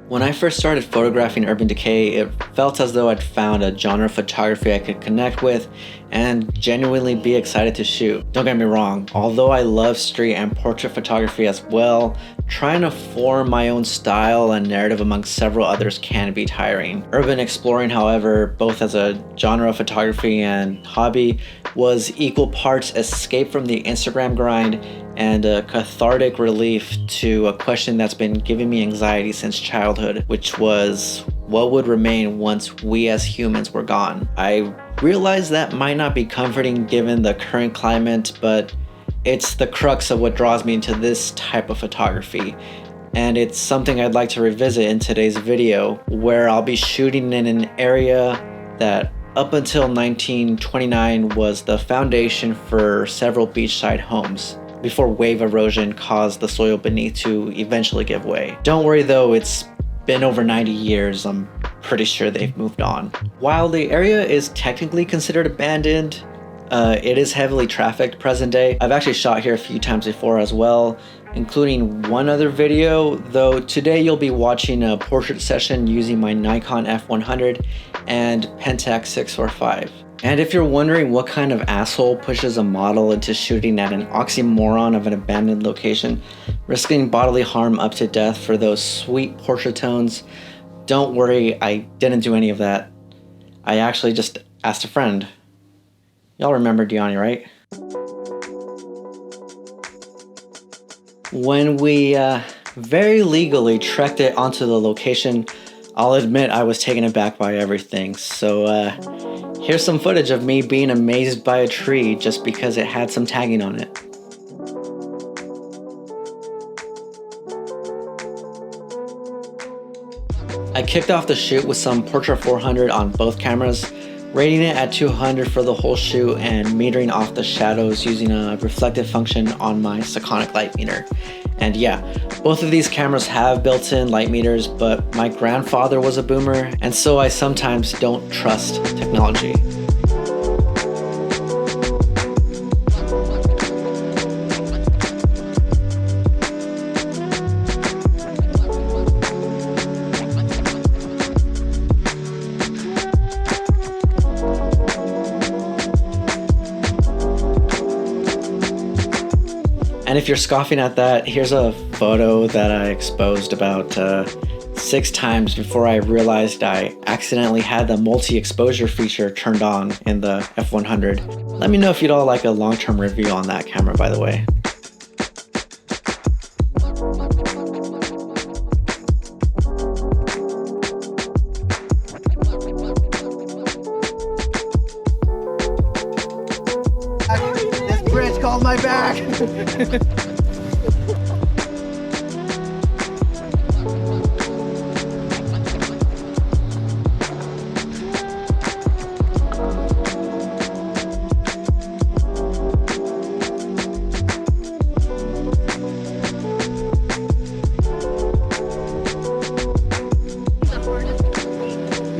When I first started photographing urban decay, it felt as though I'd found a genre of photography I could connect with and genuinely be excited to shoot. Don't get me wrong, although I love street and portrait photography as well, trying to form my own style and narrative amongst several others can be tiring. Urban exploring, however, both as a genre of photography and hobby, was equal parts escape from the Instagram grind and a cathartic relief to a question that's been giving me anxiety since childhood, which was what would remain once we as humans were gone. I realize that might not be comforting given the current climate, but it's the crux of what draws me into this type of photography. And it's something I'd like to revisit in today's video, where I'll be shooting in an area that up until 1929 was the foundation for several beachside homes, before wave erosion caused the soil beneath to eventually give way. Don't worry though, it's been over 90 years, I'm pretty sure they've moved on. While the area is technically considered abandoned, it is heavily trafficked present day. I've actually shot here a few times before as well, including one other video, though today you'll be watching a portrait session using my Nikon F100 and Pentax 645. And if you're wondering what kind of asshole pushes a model into shooting at an oxymoron of an abandoned location, risking bodily harm up to death for those sweet portrait tones, don't worry, I didn't do any of that. I actually just asked a friend. Y'all remember Dyani, right? When we very legally trekked it onto the location, I'll admit I was taken aback by everything. So here's some footage of me being amazed by a tree just because it had some tagging on it. I kicked off the shoot with some Portra 400 on both cameras, rating it at 200 for the whole shoot and metering off the shadows using a reflective function on my Sekonic light meter. And yeah, both of these cameras have built-in light meters, but my grandfather was a boomer, and so I sometimes don't trust technology. And if you're scoffing at that, here's a photo that I exposed about 6 times before I realized I accidentally had the multi-exposure feature turned on in the F100. Let me know if you'd all like a long-term review on that camera, by the way. This bridge called my back!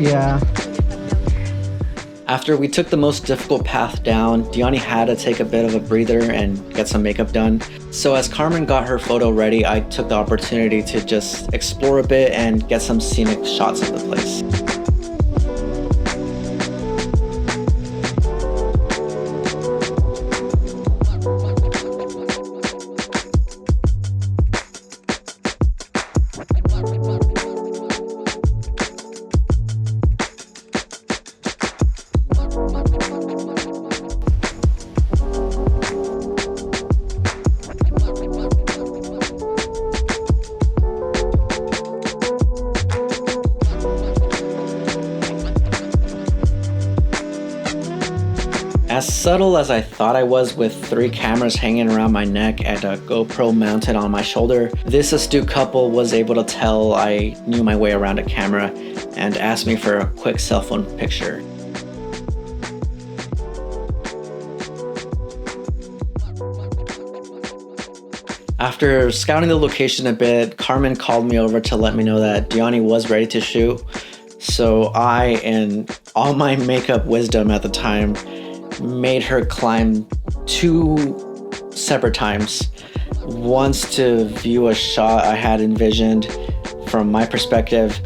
Yeah. After we took the most difficult path down, Dyani had to take a bit of a breather and get some makeup done. So as Carmen got her photo ready, I took the opportunity to just explore a bit and get some scenic shots of the place. As subtle as I thought I was with 3 cameras hanging around my neck and a GoPro mounted on my shoulder, this astute couple was able to tell I knew my way around a camera and asked me for a quick cell phone picture. After scouting the location a bit, Carmen called me over to let me know that Dyani was ready to shoot. So I, in all my makeup wisdom at the time, made her climb 2 separate times. Once to view a shot I had envisioned from my perspective,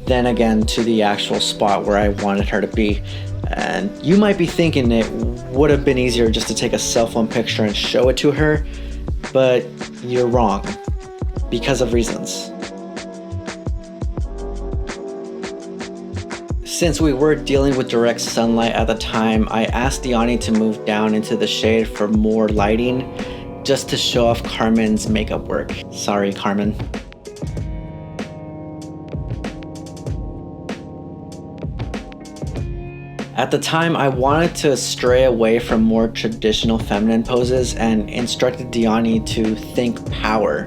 then again to the actual spot where I wanted her to be. And you might be thinking it would have been easier just to take a cell phone picture and show it to her, but you're wrong because of reasons. Since we were dealing with direct sunlight at the time, I asked Dyani to move down into the shade for more lighting, just to show off Carmen's makeup work. Sorry, Carmen. At the time, I wanted to stray away from more traditional feminine poses and instructed Dyani to think power,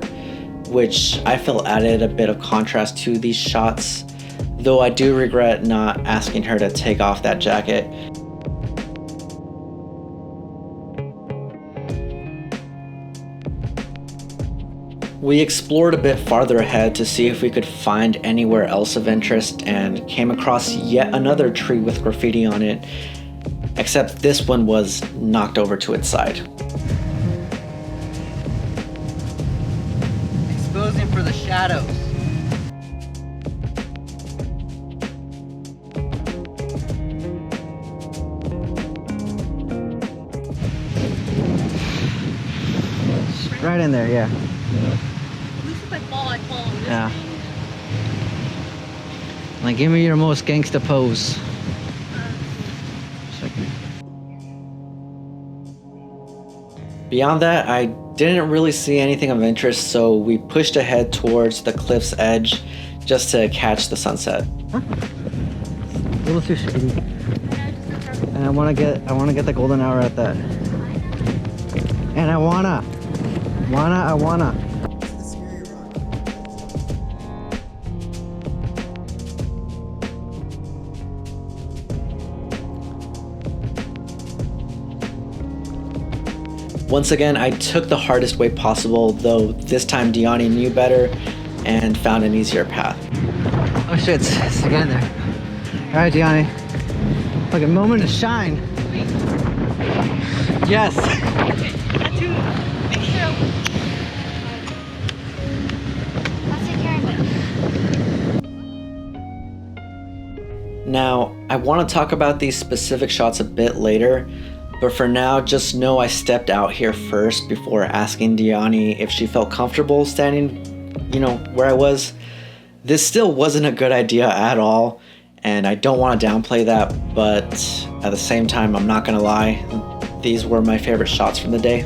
which I felt added a bit of contrast to these shots, though I do regret not asking her to take off that jacket. We explored a bit farther ahead to see if we could find anywhere else of interest and came across yet another tree with graffiti on it, except this one was knocked over to its side. Exposing for the shadows. Right in there, yeah. At least if I fall, I fall on this Yeah. thing. Like, give me your most gangsta pose. Beyond that, I didn't really see anything of interest, so we pushed ahead towards the cliff's edge just to catch the sunset. Huh? A little too shady. And I wanna get the golden hour at that. And I wanna. Once again, I took the hardest way possible, though this time Dyani knew better and found an easier path. Oh shit, it's the guy there. All right, Dyani. Like a moment to shine. Yes. Now, I want to talk about these specific shots a bit later, but for now, just know I stepped out here first before asking Dyani if she felt comfortable standing, where I was. This still wasn't a good idea at all, and I don't want to downplay that, but at the same time, I'm not gonna lie, these were my favorite shots from the day.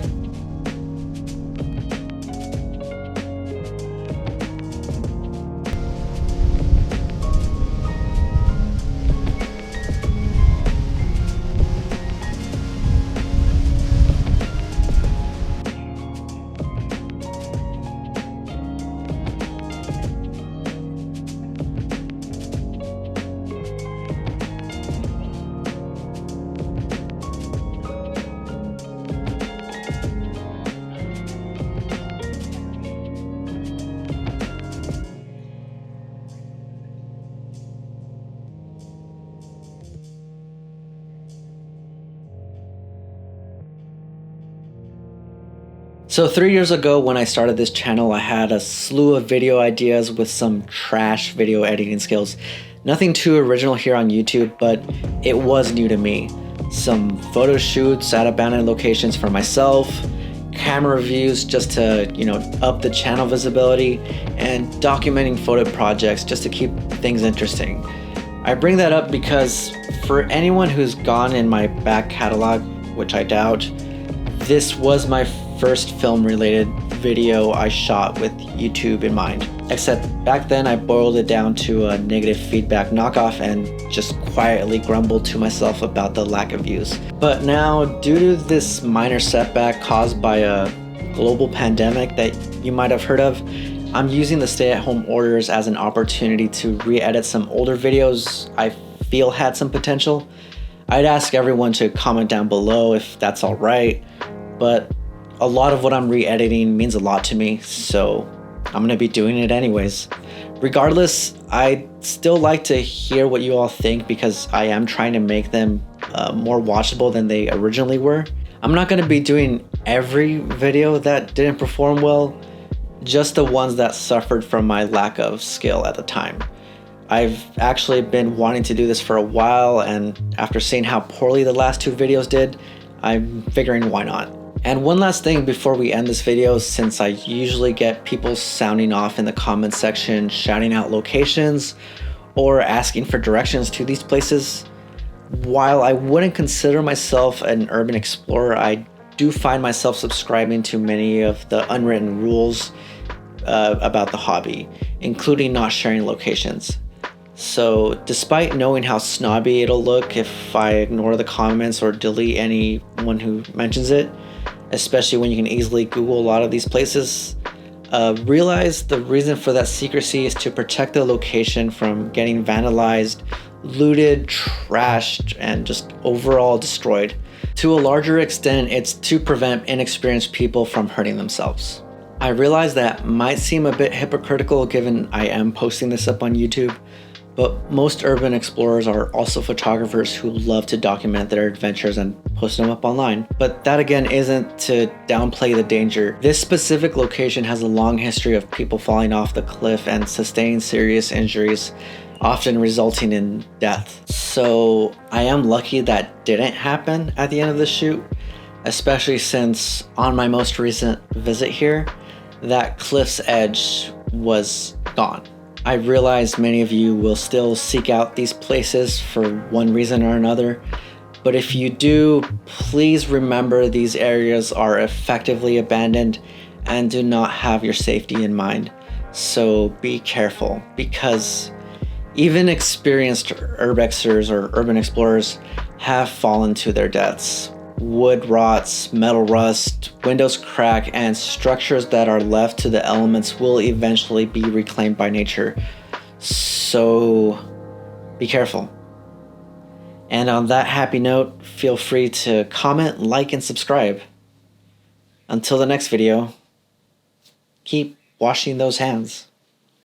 So 3 years ago when I started this channel, I had a slew of video ideas with some trash video editing skills. Nothing too original here on YouTube, but it was new to me. Some photo shoots at abandoned locations for myself, camera reviews just to, up the channel visibility, and documenting photo projects just to keep things interesting. I bring that up because for anyone who's gone in my back catalog, which I doubt, this was my first film related video I shot with YouTube in mind. Except back then I boiled it down to a negative feedback knockoff and just quietly grumbled to myself about the lack of views. But now, due to this minor setback caused by a global pandemic that you might have heard of, I'm using the stay-at-home orders as an opportunity to re-edit some older videos I feel had some potential. I'd ask everyone to comment down below if that's alright, but a lot of what I'm re-editing means a lot to me, so I'm gonna be doing it anyways. Regardless, I'd still like to hear what you all think because I am trying to make them more watchable than they originally were. I'm not gonna be doing every video that didn't perform well, just the ones that suffered from my lack of skill at the time. I've actually been wanting to do this for a while, and after seeing how poorly the last 2 videos did, I'm figuring why not. And one last thing before we end this video, since I usually get people sounding off in the comments section, shouting out locations or asking for directions to these places. While I wouldn't consider myself an urban explorer, I do find myself subscribing to many of the unwritten rules about the hobby, including not sharing locations. So despite knowing how snobby it'll look if I ignore the comments or delete anyone who mentions it, especially when you can easily Google a lot of these places, realize the reason for that secrecy is to protect the location from getting vandalized, looted, trashed, and just overall destroyed. To a larger extent, it's to prevent inexperienced people from hurting themselves. I realize that might seem a bit hypocritical given I am posting this up on YouTube, but most urban explorers are also photographers who love to document their adventures and post them up online. But that again isn't to downplay the danger. This specific location has a long history of people falling off the cliff and sustaining serious injuries, often resulting in death. So I am lucky that didn't happen at the end of the shoot, especially since on my most recent visit here, that cliff's edge was gone. I realize many of you will still seek out these places for one reason or another, but if you do, please remember these areas are effectively abandoned and do not have your safety in mind. So be careful, because even experienced urbexers or urban explorers have fallen to their deaths. Wood rots, metal rust, windows crack, and structures that are left to the elements will eventually be reclaimed by nature. So be careful. And on that happy note, feel free to comment, like, and subscribe. Until the next video, keep washing those hands.